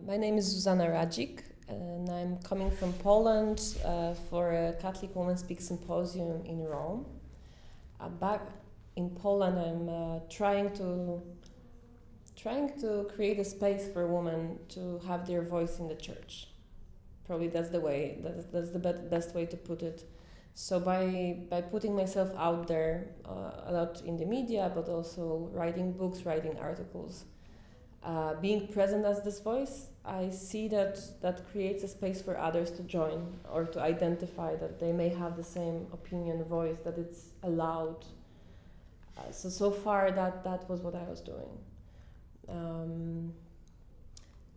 My name is Zuzanna Radzik, and I'm coming from Poland for a Catholic Women Speak Symposium in Rome. Back in Poland, I'm trying to create a space for women to have their voice in the church. Probably that's the way. That's the best way to put it. So by putting myself out there a lot in the media, but also writing books, writing articles, being present as this voice, I see that creates a space for others to join or to identify that they may have the same opinion, voice, that it's allowed. So far that was what I was doing.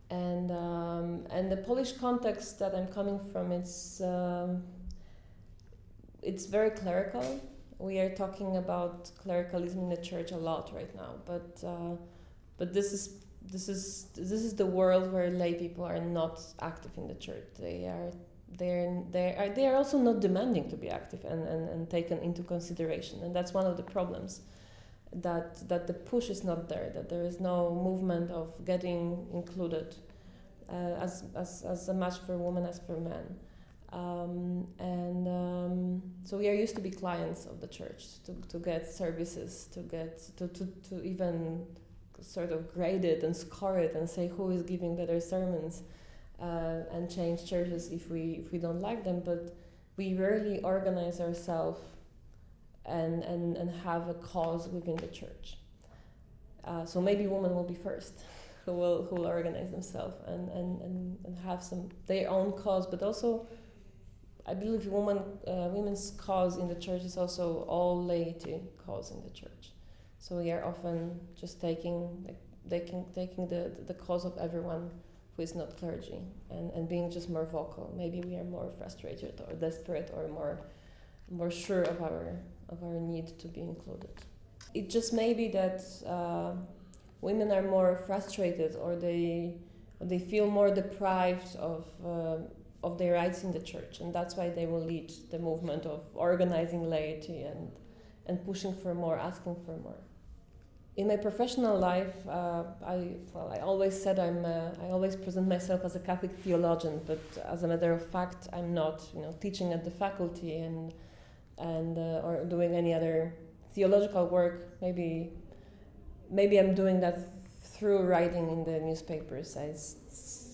And the Polish context that I'm coming from, it's very clerical. We are talking about clericalism in the church a lot right now, but this is the world where lay people are not active in the church. They are also not demanding to be active and taken into consideration, and that's one of the problems. That the push is not there. That there is no movement of getting included as much for women as for men. So we are used to be clients of the church, to get services, to even sort of grade it and score it and say who is giving better sermons, and change churches if we don't like them. But we rarely organize ourselves and have a cause within the church. So maybe women will be first, who will organize themselves and have their own cause, but also I believe women's cause in the church is also all laity cause in the church. So we are often just taking the cause of everyone who is not clergy and being just more vocal. Maybe we are more frustrated or desperate or more sure of our need to be included. It just may be that women are more frustrated, or they feel more deprived of their rights in the church, and that's why they will lead the movement of organizing laity and pushing for more, asking for more. In my professional life, I always said I always present myself as a Catholic theologian, but as a matter of fact, I'm not. Teaching at the faculty and or doing any other theological work. Maybe I'm doing that through writing in the newspapers. I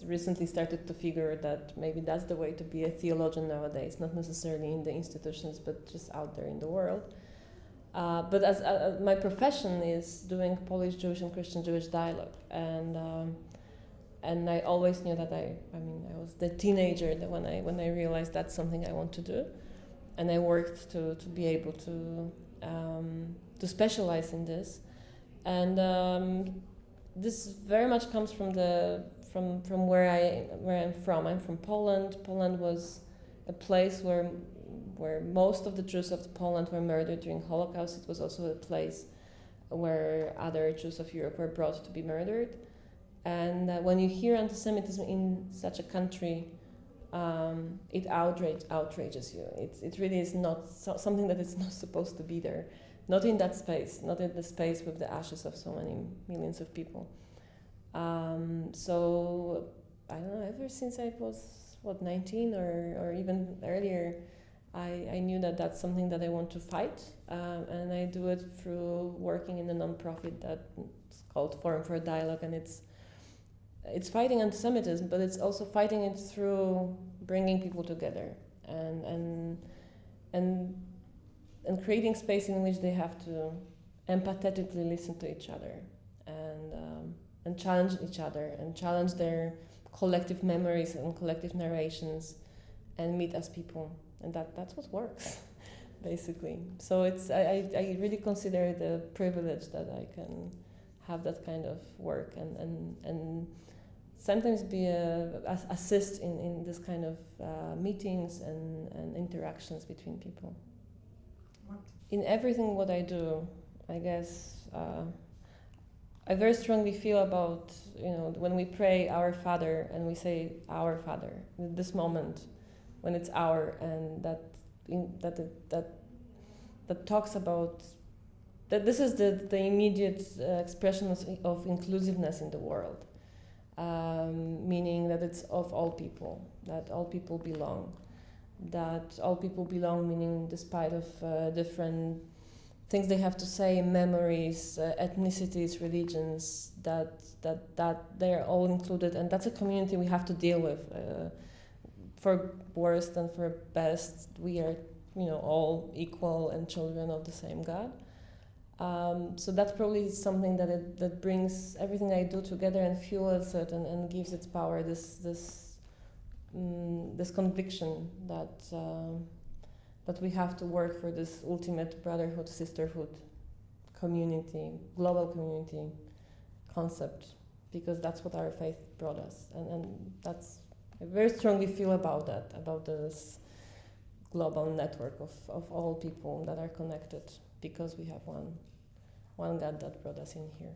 recently started to figure that maybe that's the way to be a theologian nowadays, not necessarily in the institutions, but just out there in the world. But as my profession is doing Polish Jewish and Christian Jewish dialogue, and I always knew that I was the teenager that when I realized that's something I want to do, and I worked to be able to specialize in this, and this very much comes from where I'm from. I'm from Poland. Poland was a place where most of the Jews of Poland were murdered during Holocaust. It was also a place where other Jews of Europe were brought to be murdered. And when you hear anti-Semitism in such a country, it outrages you. It really is not something that is not supposed to be there. Not in that space, not in the space with the ashes of so many millions of people. So, I don't know, ever since I was, 19 or even earlier, I knew that that's something that I want to fight, and I do it through working in a non-profit that's called Forum for Dialogue, and it's fighting anti-Semitism, but it's also fighting it through bringing people together and creating space in which they have to empathetically listen to each other and challenge each other and challenge their collective memories and collective narrations and meet as people. And that's what works, basically. So I really consider it a privilege that I can have that kind of work and sometimes be assist in this kind of meetings and interactions between people. In everything what I do, I guess I very strongly feel about when we pray Our Father and we say Our Father, this moment when it's our, and that talks about that this is the immediate expression of inclusiveness in the world. meaning that it's of all people, that all people belong. That all people belong, meaning despite of different things they have to say, memories, ethnicities, religions, that they're all included, and that's a community we have to deal with. For worst and for best, we are, all equal and children of the same God. So that's probably something that brings everything I do together and fuels it and gives its power. This conviction that we have to work for this ultimate brotherhood, sisterhood, community, global community concept, because that's what our faith brought us, and that's, I very strongly feel about that, about this global network of all people that are connected because we have one God that brought us in here.